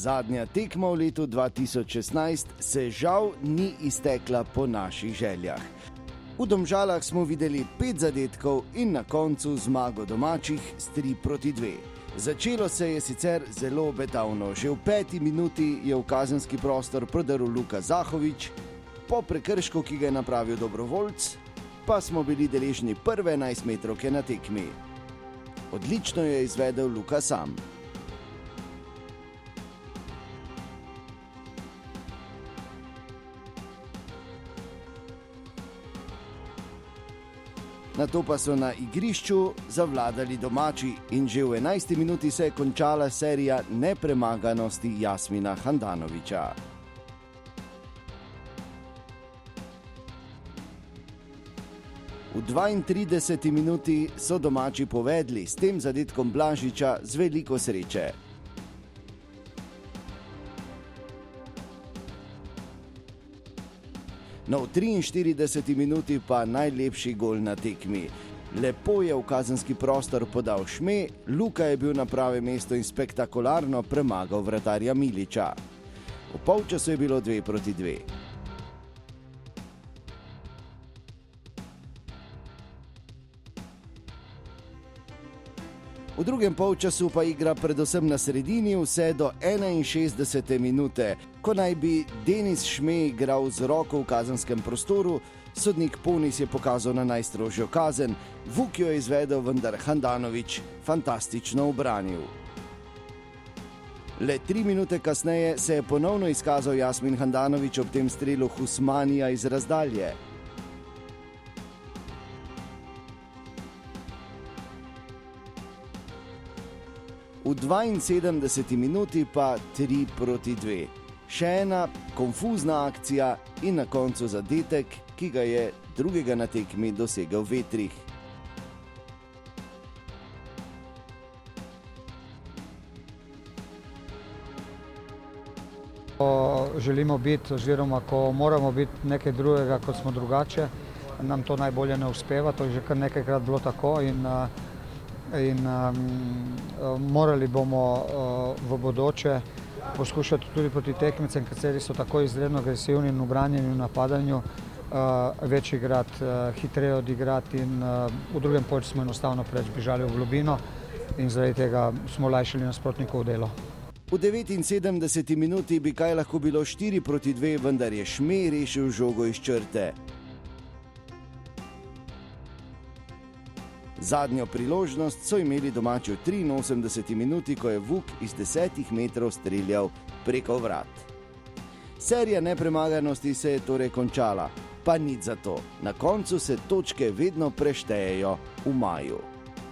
Zadnja tekma v letu 2016 se žal ni iztekla po naših željah. V Domžalah smo videli 5 zadetkov in na koncu zmago domačih s 3-2. Začelo se je sicer zelo obetavno. Že v 5. minuti je v kazenski prostor prodrl Luka Zahovič, po prekršku, ki ga je napravil dobrovoljc, pa smo bili deležni prve 11-metrovke na tekmi. Odlično je izvedel Luka sam. Nato pa so na igrišču zavladali domači in že v 11. minuti se je končala serija nepremaganosti Jasmina Handanovića. V 32. minuti so domači povedli s tem zadetkom Blažiča z veliko sreče. No, v 43. minuti pa najlepši gol na tekmi. Lepo je v kazenski prostor podal Šme, Luka je bil na pravem mestu in spektakularno premagal vratarja Miliča. V polčasu je bilo 2-2. V drugem polčasu pa igra predvsem na sredini vse do 61. minute, ko naj bi Denis Šme igral z roko v kazenskem prostoru, sodnik Ponis je pokazal na najstrožjo kazen, Vuk jo je izvedel, vendar Handanović fantastično ubranil. Le 3 minute kasneje se je ponovno izkazal Jasmin Handanović ob tem strelu Husmanija iz razdalje. V 72. minuti pa 3-2. Še ena konfuzna akcija in na koncu zadetek, ki ga je drugega na tekmi dosegel Vetrih. Ko želimo biti, oziroma ko moramo biti nekaj drugega, kot smo drugače, nam to najbolje ne uspeva. To je že kar nekajkrat bilo tako in morali bomo v bodoče poskušati tudi proti tekmicam, kateri so tako izredno agresivni in v branjenju in napadanju, več igrati, hitreje odigrati in v drugem polčasu smo enostavno preveč bežali v globino in zaradi tega smo olajšali nasprotnikovo delo. V 79. minuti bi kaj lahko bilo 4-2, vendar je Šme rešil žogo iz črte. Zadnjo priložnost so imeli domači v 83. minuti, ko je Vuk iz 10 metrov streljal preko vrat. Serija nepremaganosti se je torej končala, pa nič za to. Na koncu se točke vedno preštejejo v maju.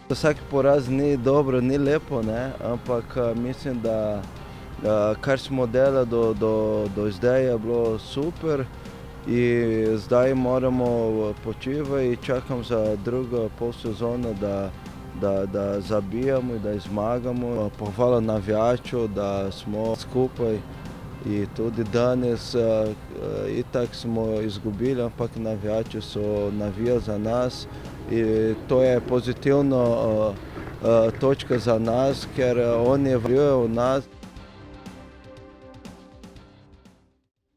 Vsak poraz ni dobro, ni lepo, ne? Ampak mislim, da kar smo delali do zdaj je bilo super. In zdaj moramo počivati in čakam za drugo polsezono, da zabijamo in da zmagamo. Pohvala navijaču, da smo skupaj in tudi danes itak smo izgubili, ampak navijači so navijali za nas in to je pozitivna točka za nas, ker oni verjujejo v nas.